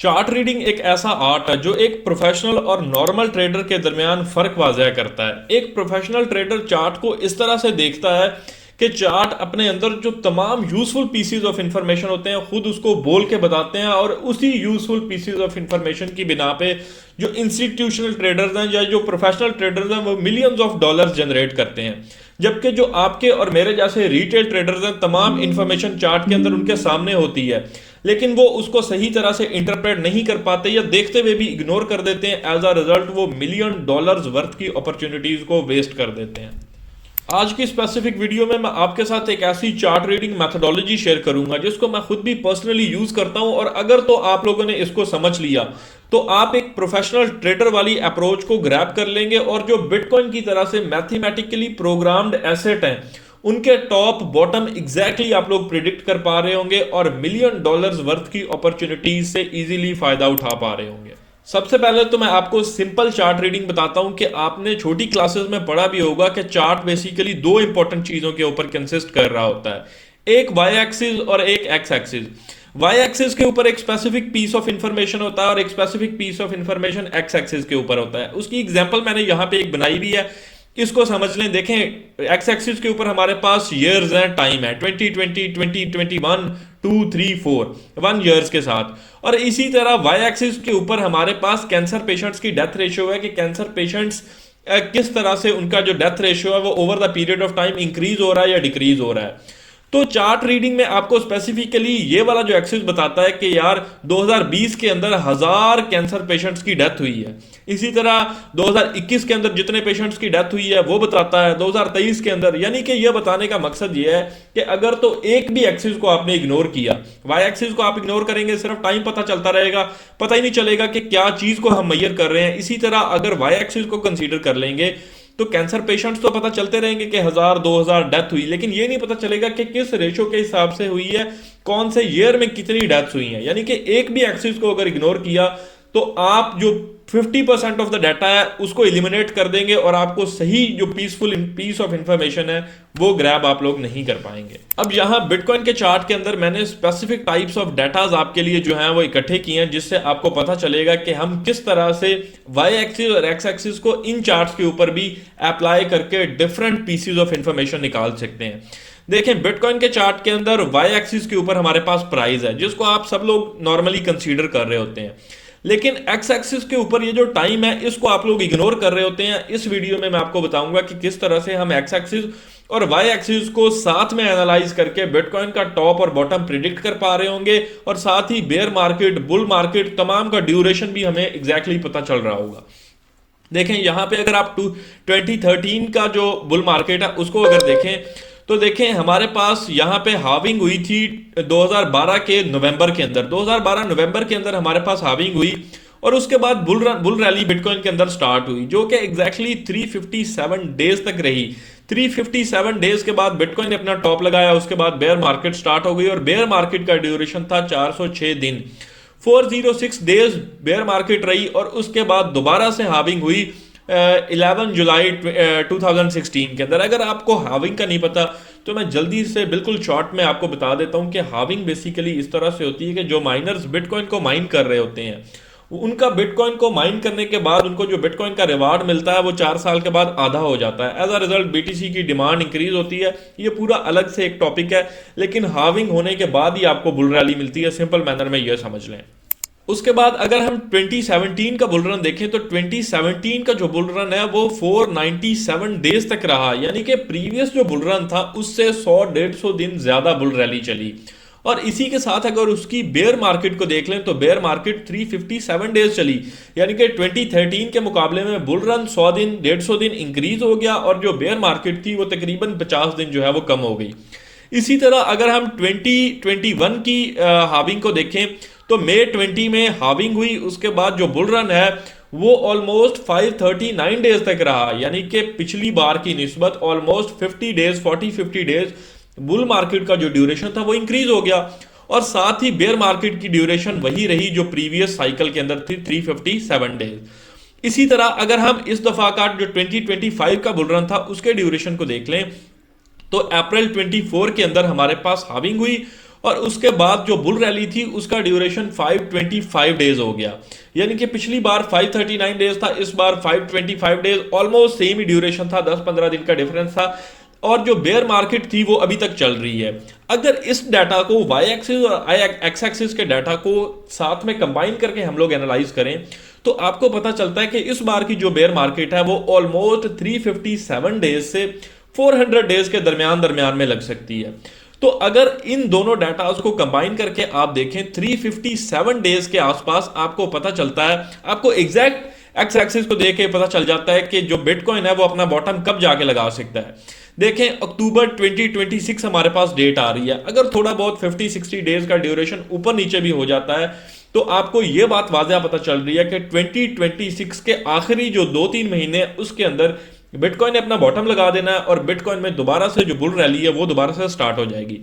Chart reading एक ऐसा art है जो एक प्रोफेशनल और नॉर्मल ट्रेडर के दरमियान फर्क वाज़ह करता है। एक प्रोफेशनल ट्रेडर चार्ट को इस तरह से देखता है कि चार्ट अपने अंदर जो तमाम यूजफुल पीसीज ऑफ इंफॉर्मेशन होते हैं खुद उसको बोल के बताते हैं, और उसी यूजफुल पीसीज ऑफ इंफॉर्मेशन की बिना पे जो इंस्टीट्यूशनल ट्रेडर्स हैं या जो प्रोफेशनल ट्रेडर्स हैं वो मिलियंस ऑफ डॉलर्स जनरेट करते हैं। जबकि जो आपके और मेरे जैसे रिटेल ट्रेडर्स हैं, तमाम इंफॉर्मेशन चार्ट के अंदर उनके सामने होती है, लेकिन वो उसको सही तरह से इंटरप्रेट नहीं कर पाते या देखते हुए भी इग्नोर कर देते हैं। एज अ रिजल्ट वो मिलियन डॉलर्स वर्थ की अपॉर्चुनिटीज को वेस्ट कर देते हैं। आज की स्पेसिफिक वीडियो में मैं आपके साथ एक ऐसी चार्ट रीडिंग मेथोडोलॉजी शेयर करूंगा जिसको मैं खुद भी पर्सनली यूज करता हूं, और अगर तो आप लोगों ने इसको समझ लिया तो आप एक प्रोफेशनल ट्रेडर वाली अप्रोच को ग्रैब कर लेंगे, और जो बिटकॉइन की तरह से मैथमेटिकली प्रोग्राम्ड एसेट हैं उनके टॉप बॉटम एग्जैक्टली आप लोग प्रिडिक्ट कर पा रहे होंगे और मिलियन डॉलर्स वर्थ की अपॉर्चुनिटीज से इजीली फायदा उठा पा रहे होंगे। सबसे पहले तो मैं आपको सिंपल चार्ट रीडिंग बताता हूं कि आपने छोटी क्लासेस में पढ़ा भी होगा कि चार्ट बेसिकली दो इंपॉर्टेंट चीजों के ऊपर कंसिस्ट कर रहा होता है, एक वाई एक्सिस और एक एक्स एक्सिस। वाई एक्सिस के ऊपर एक स्पेसिफिक पीस ऑफ इंफॉर्मेशन होता है और एक specific piece of information X axis के ऊपर होता है। उसकी एग्जांपल मैंने यहां पे एक बनाई भी है, इसको समझ लें। देखें, एक्स एक्सिस के ऊपर हमारे पास ईयर्स हैं, टाइम है 2020, 2021, 2, 3, 4 1 ईयर्स के साथ। और इसी तरह वाई एक्सिस के ऊपर हमारे पास कैंसर पेशेंट्स की डेथ रेशियो है कि कैंसर पेशेंट्स किस तरह से उनका जो डेथ रेशियो है वो over the period of time increase हो रहा है या डिक्रीज हो रहा है। तो चार्ट रीडिंग में आपको स्पेसिफिकली ये वाला जो एक्सिस बताता है कि यार 2020 के अंदर 1000 कैंसर पेशेंट्स की डेथ हुई है। इसी तरह 2021 के अंदर जितने पेशेंट्स की डेथ हुई है वो बताता है 2023 के अंदर। यानी कि ये बताने का मकसद ये है कि अगर तो एक भी एक्सिस को आपने इग्नोर किया, वाई एक्सिस को आप इग्नोर करेंगे, सिर्फ टाइम पता चलता रहेगा, पता ही नहीं चलेगा कि क्या चीज को हम मेजर कर रहे हैं। इसी तरह अगर वाई एक्सिस को कंसीडर कर लेंगे तो कैंसर पेशेंट्स तो पता चलते रहेंगे कि 1000 2000 डेथ हुई, लेकिन ये नहीं पता चलेगा कि किस रेशो के हिसाब से हुई है, कौन से ईयर में कितनी डेथ्स हुई हैं। यानी कि एक भी एक्सिस को अगर इग्नोर किया तो आप जो 50% ऑफ द डाटा है उसको एलिमिनेट कर देंगे और आपको सही जो पीस ऑफ इंफॉर्मेशन है वो ग्रैब आप लोग नहीं कर पाएंगे। अब यहां बिटकॉइन के चार्ट के अंदर मैंने स्पेसिफिक टाइप्स ऑफ डाटाज आपके लिए जो हैं वो इकट्ठे किए हैं, जिससे आपको पता चलेगा कि हम किस तरह से वाई एक्सिस और एक्स एक्सिस को इन चार्ट्स के ऊपर भी अप्लाई करके डिफरेंट पीसेज ऑफ इंफॉर्मेशन निकाल सकते हैं। देखें, बिटकॉइन के चार्ट के अंदर वाई एक्सिस के ऊपर हमारे पास प्राइस है जिसको आप सब लोग नॉर्मली कंसीडर कर रहे होते हैं, लेकिन एक्स एक्सिस के ऊपर ये जो टाइम है इसको आप लोग इग्नोर कर रहे होते हैं। इस वीडियो में मैं आपको बताऊंगा कि किस तरह से हम एक्स एक्सिस और वाई एक्सिस को साथ में एनालाइज करके बिटकॉइन का टॉप और बॉटम प्रिडिक्ट कर पा रहे होंगे, और साथ ही बेयर मार्केट, बुल मार्केट, तमाम का ड्यूरेशन भी हमें एग्जैक्टली पता चल रहा होगा। देखें, यहां पे अगर आप 2013 का जो बुल मार्केट है उसको अगर देखें तो देखें हमारे पास यहां पे हाविंग हुई थी 2012 के नवंबर के अंदर। 2012 नवंबर के अंदर हमारे पास हाविंग हुई और उसके बाद बुल रैली बिटकॉइन के अंदर स्टार्ट हुई जो कि एग्जैक्टली 357 डेज तक रही। 357 डेज के बाद बिटकॉइन ने अपना टॉप लगाया, उसके बाद बेयर मार्केट स्टार्ट हो गई और बेयर मार्केट का ड्यूरेशन था 406 दिन। 406 डेज बेयर मार्केट रही और उसके बाद दोबारा से हाविंग हुई 11 जुलाई 2016 के अंदर। अगर आपको हाविंग का नहीं पता तो मैं जल्दी से बिल्कुल शॉर्ट में आपको बता देता हूं कि हाविंग बेसिकली इस तरह से होती है कि जो माइनर्स बिटकॉइन को माइन कर रहे होते हैं उनका बिटकॉइन को माइन करने के बाद उनको जो बिटकॉइन का रिवार्ड मिलता है वो 4 साल के बाद आधा हो जाता है। एज अ रिजल्ट बीटीसी की डिमांड इंक्रीज होती है। ये पूरा अलग से एक टॉपिक है, लेकिन हाविंग होने के बाद ही आपको बुल रैली मिलती है। सिंपल मैनर में ये समझ लें। उसके बाद अगर हम 2017 का बुल रन देखें तो 2017 का जो बुल रन है वो 497 डेज तक रहा, यानी कि प्रीवियस जो बुल रन था उससे 100-150 दिन ज्यादा बुल रैली चली। और इसी के साथ अगर उसकी बेयर मार्केट को देख लें तो बेयर मार्केट 357 डेज चली, यानी कि 2013 के मुकाबले में बुल रन 100 दिन 150 दिन इंक्रीज हो गया और जो बेयर मार्केट थी वो तकरीबन 50 दिन जो है वो कम हो गई। इसी तरह अगर हम 2021 की हाविंग को देखें तो मई 20 में हाविंग हुई, उसके बाद जो बुल रन है वो ऑलमोस्ट 539 डेज तक रहा, यानी कि पिछली बार की निस्बत almost 50 days 40-50 days bull market का जो ड्यूरेशन था वो इंक्रीज हो गया। और साथ ही बेयर मार्केट की ड्यूरेशन वही रही जो प्रीवियस साइकिल के अंदर थी 357 डेज। इसी तरह अगर हम इस दफा का जो 2025 का बुल रन था उसके ड्यूरेशन को देख लें तो अप्रैल 24 के अंदर हमारे पास हाविंग हुई और उसके बाद जो बुल रैली थी उसका ड्यूरेशन 525 डेज हो गया। यानी कि पिछली बार 539 डेज था, इस बार 525 डेज, ऑलमोस्ट सेम ही ड्यूरेशन था, 10-15 दिन का डिफरेंस था। और जो बेयर मार्केट थी वो अभी तक चल रही है। अगर इस डाटा को वाई एक्सिस और आई एक्स एक्सिस के डाटा को साथ में कंबाइन करके हम लोग एनालाइज करें तो आपको पता चलता है कि इस बार की जो बेयर मार्केट है वो ऑलमोस्ट 357 डेज से 400 डेज के दरमियान दरमियान में लग सकती है। तो अगर इन दोनों डाटास को कंबाइन करके आप देखें 357 डेज के आसपास आपको पता चलता है, आपको एग्जैक्ट एक्स एक्सिस को देख के पता चल जाता है कि जो बिटकॉइन है वो अपना बॉटम कब जाके लगा सकता है। देखें अक्टूबर 2026 हमारे पास डेट आ रही है। अगर थोड़ा बहुत 50-60 डेज का ड्यूरेशन ऊपर नीचे भी हो जाता है तो आपको यह बात वाज़ह पता चल रही है कि 2026 के आखिरी जो 2-3 महीने उसके अंदर बिटकॉइन ने अपना बॉटम लगा देना है और बिटकॉइन में दोबारा से जो बुल रैली है वो दोबारा से स्टार्ट हो जाएगी।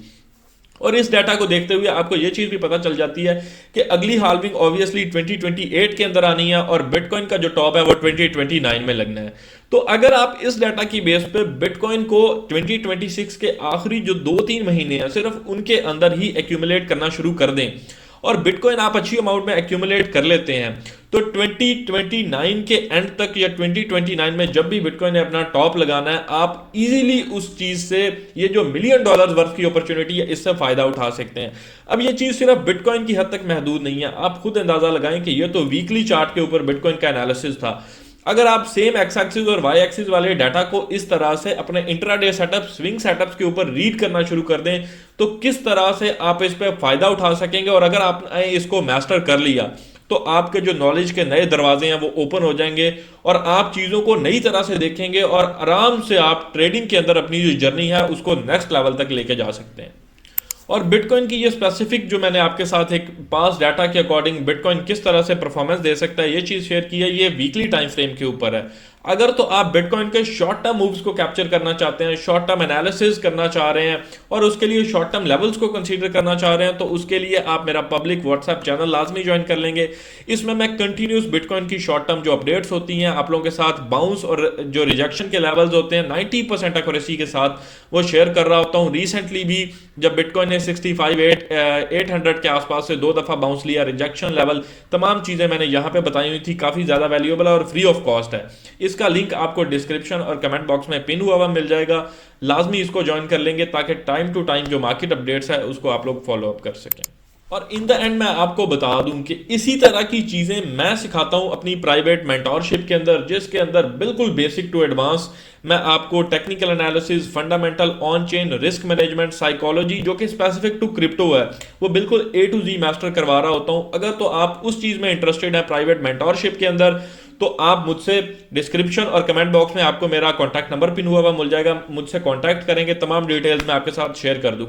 और इस डाटा को देखते हुए आपको यह चीज भी पता चल जाती है कि अगली हाल्विंग ऑब्वियसली 2028 के अंदर आनी है और बिटकॉइन का जो टॉप है वो 2029 में लगना है। तो अगर आप इस डाटा की बेस पे बिटकॉइन को 2026 के आखिरी जो 2-3 महीने हैं सिर्फ उनके अंदर ही एक्यूमुलेट करना शुरू कर दें और बिटकॉइन आप अच्छी अमाउंट में एक्यूमुलेट कर लेते हैं तो 2029 के एंड तक या 2029 में जब भी बिटकॉइन ने अपना टॉप लगाना है आप इजीली उस चीज से ये जो $1 मिलियन वर्थ की अपॉर्चुनिटी है इससे फायदा उठा सकते हैं। अब ये चीज सिर्फ बिटकॉइन की हद तक महदूद नहीं है, आप खुद अंदाजा लगाएं कि ये तो वीकली चार्ट के ऊपर बिटकॉइन का एनालिसिस था। अगर आप सेम एक्स एक्सिस और वाई एक्सिस वाले डाटा को इस तरह से अपने इंट्राडे सेटअप स्विंग सेटअप्स के ऊपर रीड करना शुरू कर दें तो किस तरह से आप इस पर फायदा उठा सकेंगे। और अगर आपने इसको मास्टर कर लिया तो आपके जो नॉलेज के नए दरवाजे हैं वो ओपन हो जाएंगे और आप चीज़ों को नई तरह से देखेंगे और आराम से आप ट्रेडिंग के अंदर अपनी जो जर्नी है उसको नेक्स्ट लेवल तक लेके जा सकते हैं। और बिटकॉइन की ये स्पेसिफिक जो मैंने आपके साथ एक पास डाटा के अकॉर्डिंग बिटकॉइन किस तरह से परफॉर्मेंस दे सकता है ये चीज़ शेयर की है, ये वीकली टाइम फ्रेम के ऊपर है। अगर तो आप बिटकॉइन के शॉर्ट टर्म मूव्स को कैप्चर करना चाहते हैं, शॉर्ट टर्म एनालिसिस करना चाह रहे हैं और उसके लिए शॉर्ट टर्म लेवल्स को कंसीडर करना चाह रहे हैं तो उसके लिए आप मेरा पब्लिक व्हाट्सएप चैनल लाजमी ज्वाइन कर लेंगे। इसमें मैं कंटिन्यूस बिटकॉइन की शॉर्ट टर्म जो अपडेट्स होती हैं आप लोगों के साथ बाउंस और जो रिजेक्शन के लेवल्स होते हैं 90% एक्यूरेसी के साथ वो शेयर कर रहा होता हूँ। रिसेंटली भी जब बिटकॉइन ने 65,800 के आसपास से 2 दफा बाउंस लिया, रिजेक्शन लेवल तमाम चीजें मैंने यहाँ पे बताई हुई थी, काफी ज्यादा वैल्यूएबल और फ्री ऑफ कॉस्ट है। इसका लिंक आपको डिस्क्रिप्शन और कमेंट बॉक्स में पिन हुआ हुआ मिल जाएगा, लाजमी इसको ज्वाइन कर लेंगे ताकि टाइम टू टाइम जो मार्केट अपडेट्स है उसको आप लोग फॉलो अप कर सकें। और इन द एंड मैं आपको बता दूं कि इसी तरह की चीजें मैं सिखाता हूं अपनी प्राइवेट मेंटोरशिप के अंदर, जिसके अंदर बिल्कुल बेसिक टू एडवांस मैं आपको technical analysis, fundamental, on chain risk management, psychology जो कि स्पेसिफिक टू क्रिप्टो है वो बिल्कुल A to Z मास्टर करवा रहा होता हूं। अगर तो आप उस चीज में इंटरेस्टेड है प्राइवेट मेंटोरशिप के अंदर तो आप मुझसे डिस्क्रिप्शन और कमेंट बॉक्स में आपको मेरा कॉन्टैक्ट नंबर पिन हुआ मिल जाएगा, मुझसे कॉन्टैक्ट करेंगे, तमाम डिटेल्स मैं आपके साथ शेयर कर दूंगा।